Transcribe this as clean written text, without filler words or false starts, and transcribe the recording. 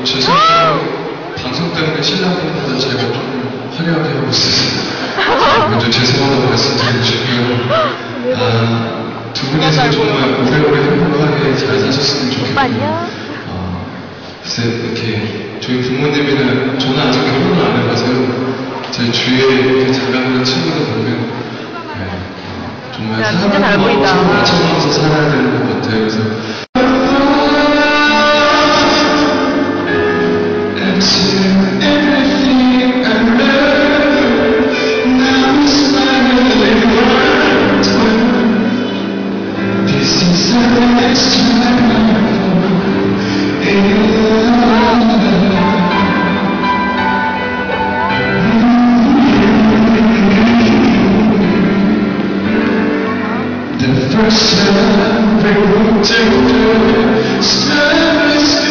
죄송해요. 방송 때문에 신랑분보다 제가 좀 화려하게 하고 있어서 먼저 죄송하다고 말씀드리고 싶고요. 두 분이서 정말 오래오래 행복하게 잘 사셨으면 좋겠고요. 글쎄 이렇게 저희 부모님이나 저는 아직 결혼을 안 해봐서요. 제 주위에 잠깐 친구들 보면 정말 사랑하고 서로 맞춰가면서 살아야 되는 것 같아요. 그래서 First time we walked into the stars.